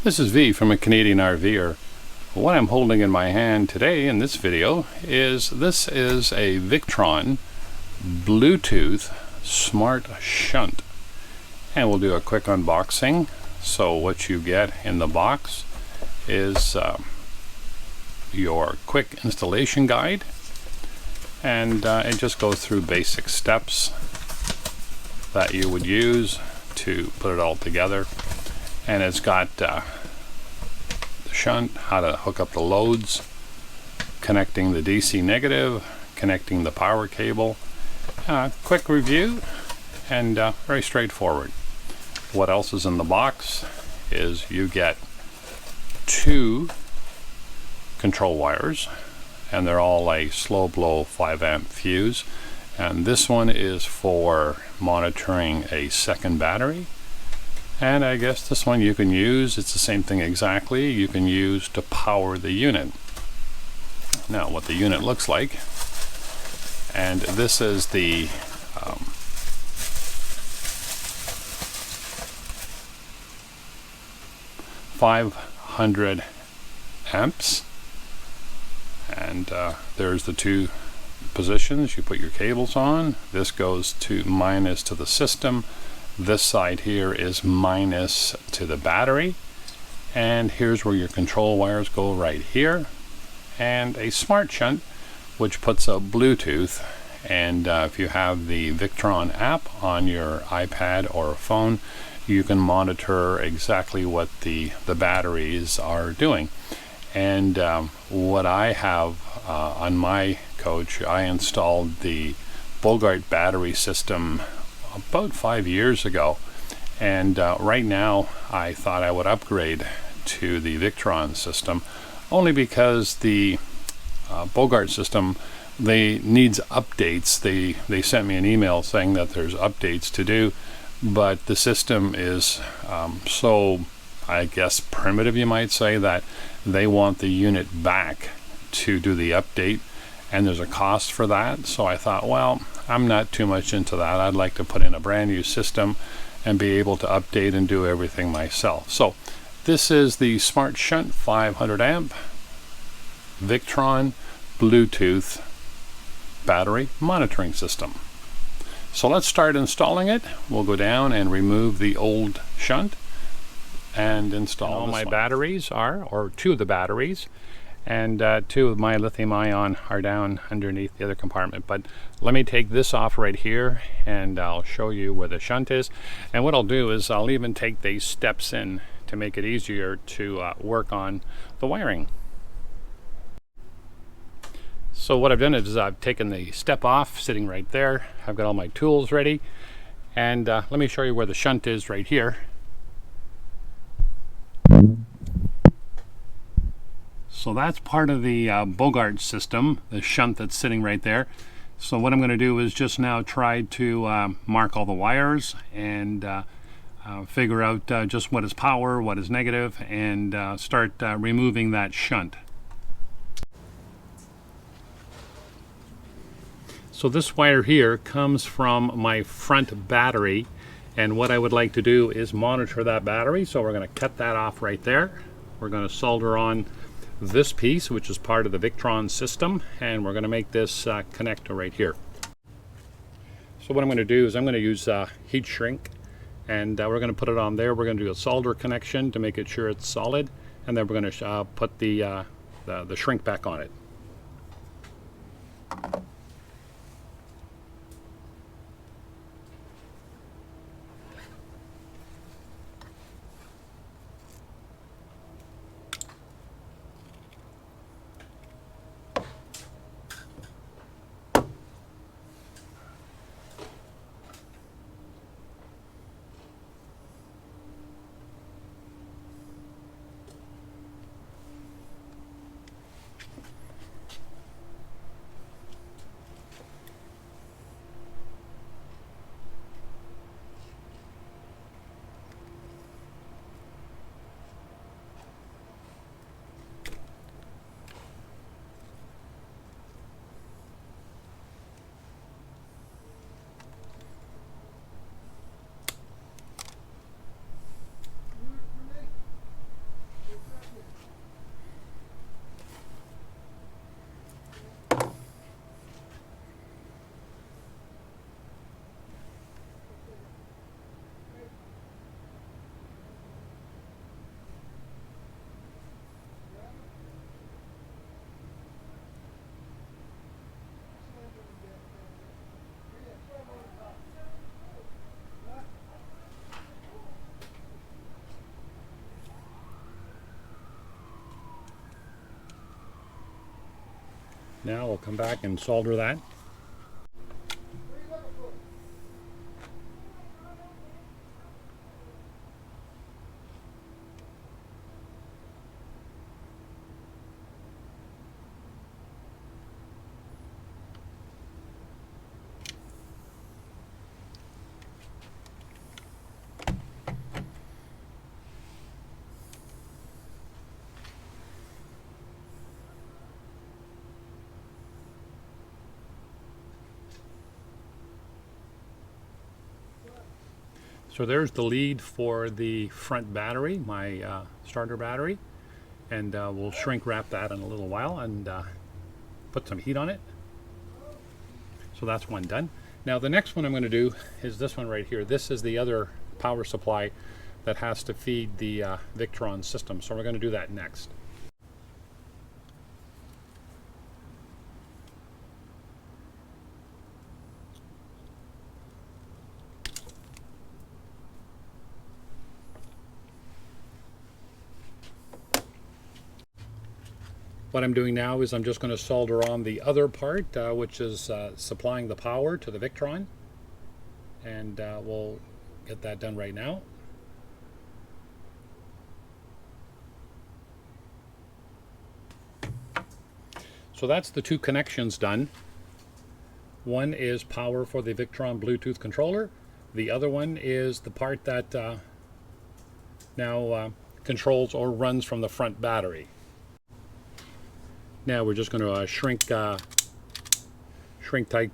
This is V from a Canadian RVer. What I'm holding in my hand today in this video is a Victron Bluetooth Smart Shunt. And we'll do a quick unboxing. So what you get in the box is your quick installation guide. And it just goes through basic steps that you would use to put it all together. And it's got the shunt, how to hook up the loads, connecting the DC negative, connecting the power cable. Quick review and very straightforward. What else is in the box is you get 2 control wires, and they're all like slow blow 5 amp fuse, and this one is for monitoring a second battery. And I guess this one you can use, it's the same thing exactly, you can use to power the unit. Now what the unit looks like, and this is the 500 amps, and there's the 2 positions. You put your cables on. This goes to minus to the system. This side here is minus to the battery, and here's where your control wires go, right here. And a smart shunt which puts a Bluetooth, and if you have the Victron app on your iPad or phone, you can monitor exactly what the batteries are doing. And what I have on my coach, I installed the Bogard battery system about 5 years ago, and right now I thought I would upgrade to the Victron system, only because the Bogard system, they needs updates. They sent me an email saying that there's updates to do, but the system is so, I guess, primitive, you might say, that they want the unit back to do the update, and there's a cost for that. So I thought, well, I'm not too much into that. I'd like to put in a brand new system and be able to update and do everything myself. So this is the Smart Shunt 500 amp Victron Bluetooth battery monitoring system. So let's start installing it. We'll go down and remove the old shunt and install all my batteries or 2 of the batteries, and 2 of my lithium ion are down underneath the other compartment. But let me take this off right here, and I'll show you where the shunt is. And what I'll do is I'll even take these steps in to make it easier to work on the wiring. So what I've done is I've taken the step off, sitting right there. I've got all my tools ready, and let me show you where the shunt is right here. So that's part of the Bogard system, the shunt that's sitting right there. So what I'm going to do is just now try to mark all the wires and figure out just what is power, what is negative, and start removing that shunt. So this wire here comes from my front battery, and what I would like to do is monitor that battery. So we're going to cut that off right there. We're going to solder on this piece, which is part of the Victron system, and we're going to make this connector right here. So what I'm going to do is I'm going to use heat shrink, and we're going to put it on there. We're going to do a solder connection to make it sure it's solid, and then we're going to put the shrink back on it. Now we'll come back and solder that. So there's the lead for the front battery, my starter battery, and we'll shrink wrap that in a little while and put some heat on it. So that's one done. Now the next one I'm going to do is this one right here. This is the other power supply that has to feed the Victron system. So we're going to do that next. What I'm doing now is I'm just going to solder on the other part, which is supplying the power to the Victron, and we'll get that done right now. So that's the two connections done. One is power for the Victron Bluetooth controller. The other one is the part that now controls or runs from the front battery. Now we're just going to shrink tight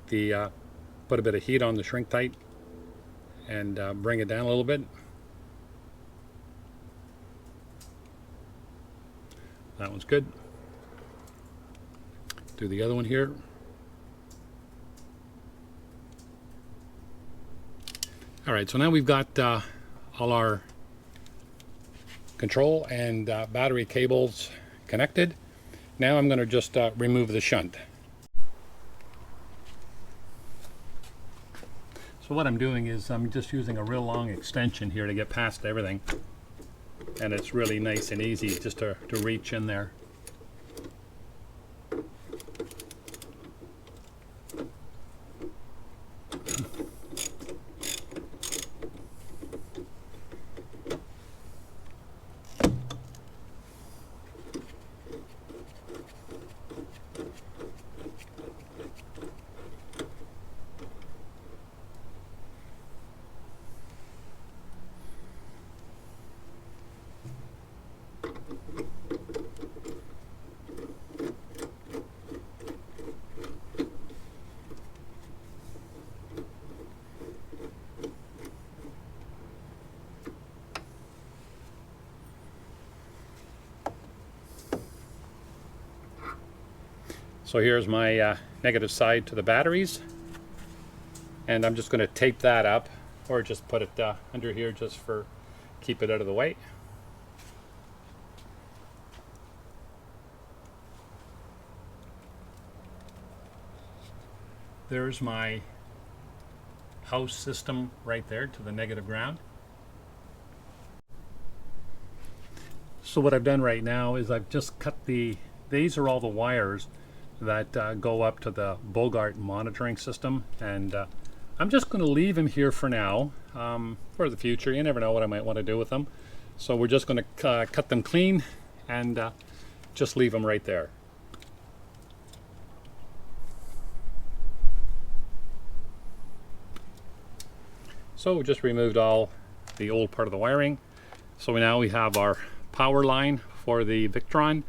the, put a bit of heat on the shrink tight and bring it down a little bit. That one's good. Do the other one here. All right, so now we've got all our control and battery cables connected. Now I'm going to just remove the shunt. So what I'm doing is I'm just using a real long extension here to get past everything. And it's really nice and easy just to reach in there. So here's my negative side to the batteries, and I'm just going to tape that up, or just put it under here just for keep it out of the way. There's my house system right there to the negative ground. So what I've done right now is I've just cut these are all the wires that go up to the Bogard monitoring system, and I'm just going to leave them here for now. For the future, you never know what I might want to do with them, so we're just going to cut them clean and just leave them right there. So we just removed all the old part of the wiring. So now we have our power line for the Victron.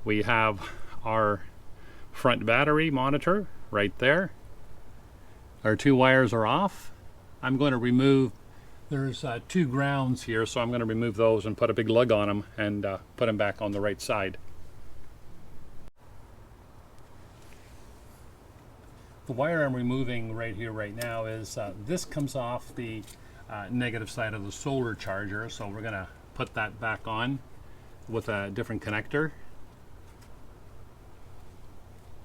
We have our front battery monitor right there. Our two wires are off. I'm going to remove, there's two grounds here, so I'm going to remove those and put a big lug on them and put them back on the right side. The wire I'm removing right here right now is this comes off the negative side of the solar charger, so we're going to put that back on with a different connector.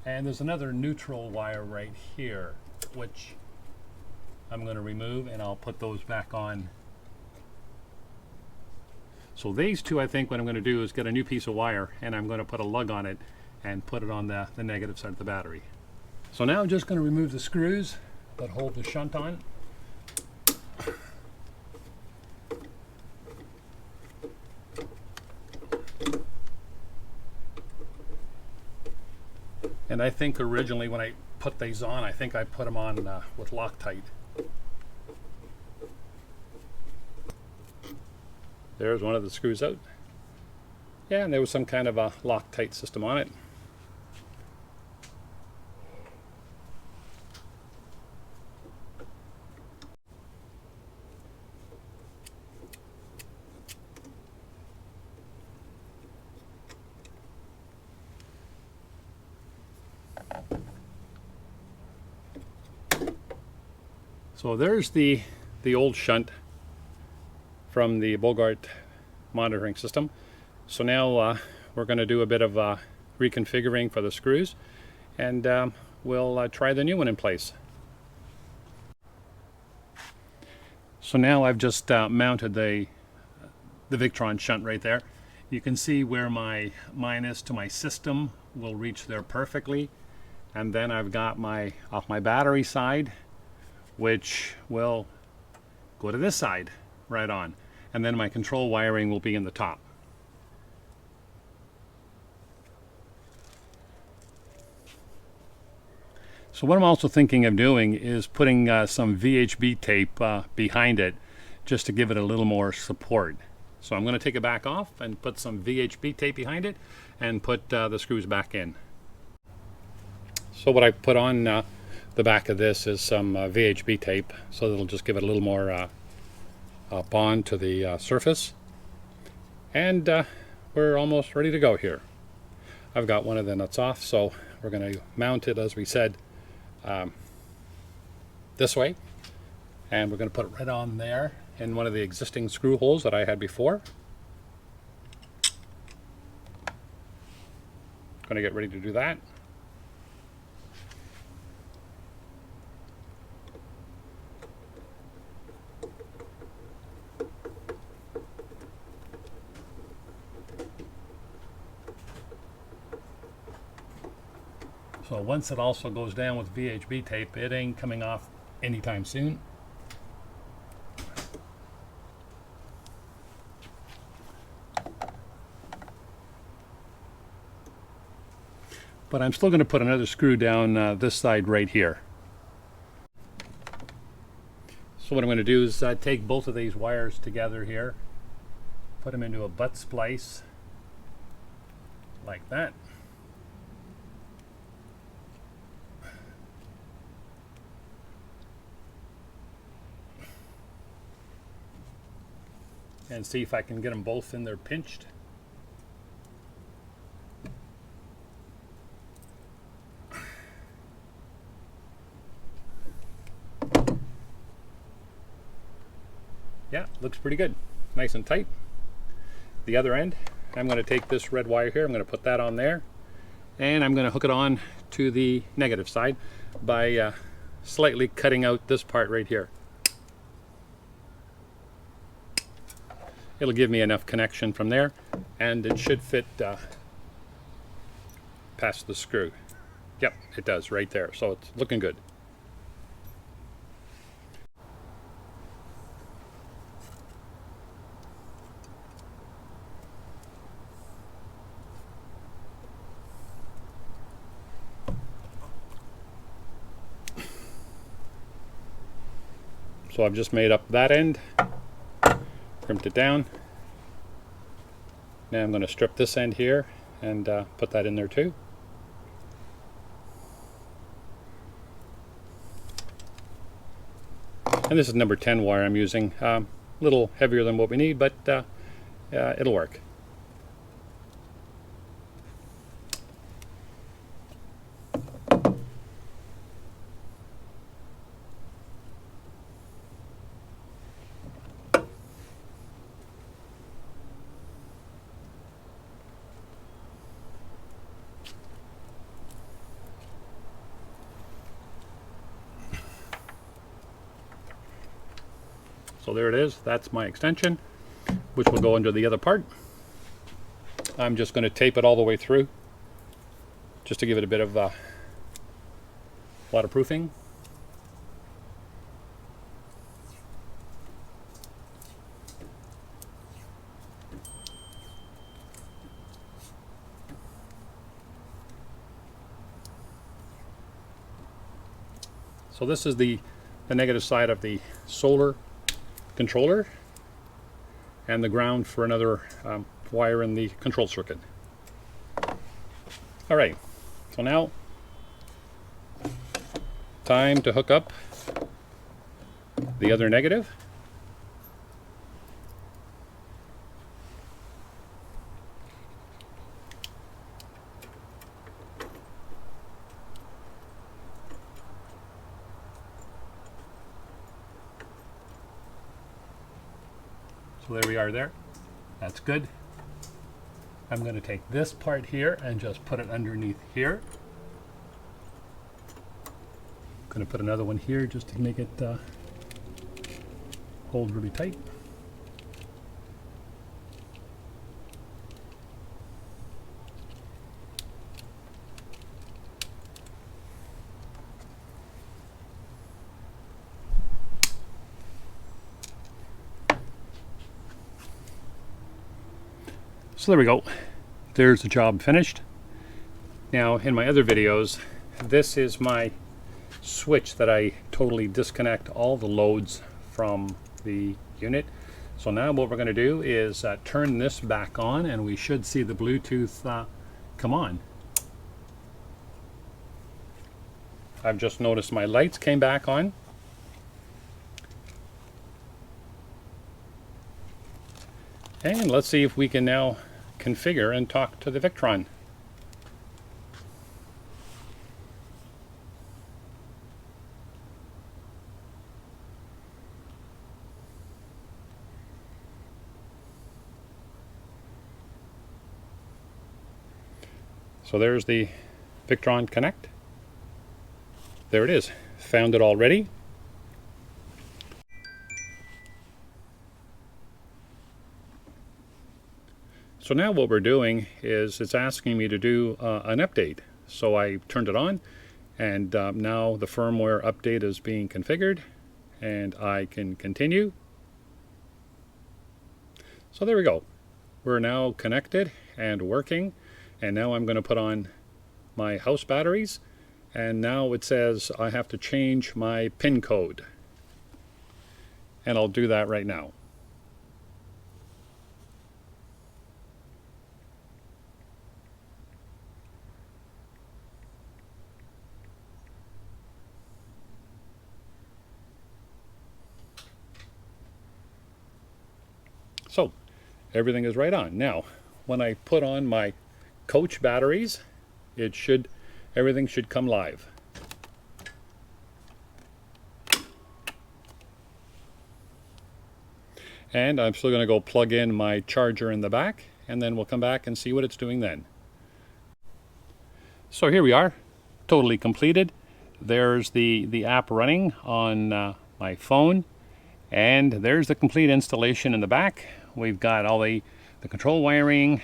And there's another neutral wire right here, which I'm going to remove, and I'll put those back on. So these two, I think what I'm going to do is get a new piece of wire, and I'm going to put a lug on it and put it on the negative side of the battery. So now I'm just going to remove the screws that hold the shunt on. And I think originally when I put these on, I think I put them on with Loctite. There's one of the screws out. Yeah, and there was some kind of a Loctite system on it. So there's the old shunt from the Bogard monitoring system. So now we're going to do a bit of reconfiguring for the screws, and we'll try the new one in place. So now I've just mounted the Victron shunt right there. You can see where my minus to my system will reach there perfectly, and then I've got my off my battery side, which will go to this side right on, and then my control wiring will be in the top. So what I'm also thinking of doing is putting some VHB tape behind it, just to give it a little more support. So I'm going to take it back off and put some VHB tape behind it and put the screws back in. So what I put on the back of this is some VHB tape, so it'll just give it a little more bond to the surface. And we're almost ready to go here. I've got one of the nuts off, so we're going to mount it, as we said, this way, and we're going to put it right on there in one of the existing screw holes that I had before. Going to get ready to do that. So once it also goes down with VHB tape, it ain't coming off anytime soon. But I'm still going to put another screw down this side right here. So what I'm going to do is take both of these wires together here, put them into a butt splice like that. And see if I can get them both in there pinched. Yeah, looks pretty good. Nice and tight. The other end, I'm going to take this red wire here, I'm going to put that on there, and I'm going to hook it on to the negative side by slightly cutting out this part right here. It'll give me enough connection from there, and it should fit past the screw. Yep, it does right there, so it's looking good. So I've just made up that end, crimped it down. Now I'm going to strip this end here and put that in there too. And this is number 10 wire I'm using. A little heavier than what we need, but it'll work. So there it is, that's my extension, which will go under the other part. I'm just going to tape it all the way through. just to give it a bit of waterproofing. So this is the negative side of the solar controller, and the ground for another wire in the control circuit. All right, so now time to hook up the other negative. So there we are there. That's good. I'm going to take this part here and just put it underneath here. I'm going to put another one here just to make it hold really tight. So there we go. There's the job finished. Now in my other videos, this is my switch that I totally disconnect all the loads from the unit. So now what we're going to do is turn this back on, and we should see the Bluetooth come on. I've just noticed my lights came back on. And let's see if we can now configure and talk to the Victron. So there's the Victron Connect. There it is. Found it already. So now what we're doing is it's asking me to do an update. So I turned it on, and now the firmware update is being configured, and I can continue. So there we go. We're now connected and working, and now I'm going to put on my house batteries, and now it says I have to change my PIN code, and I'll do that right now. So everything is right on. Now when I put on my coach batteries, everything should come live. And I'm still going to go plug in my charger in the back, and then we'll come back and see what it's doing then. So here we are, totally completed. There's the app running on my phone, and there's the complete installation in the back. We've got all the control wiring,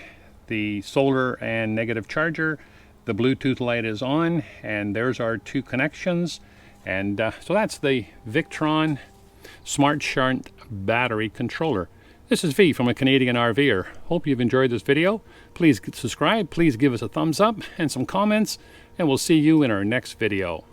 the solar and negative charger, the Bluetooth light is on, and there's our two connections. And so that's the Victron Smart Shunt battery controller. This is V from a Canadian RVer. Hope you've enjoyed this video. Please subscribe, please give us a thumbs up and some comments, and we'll see you in our next video.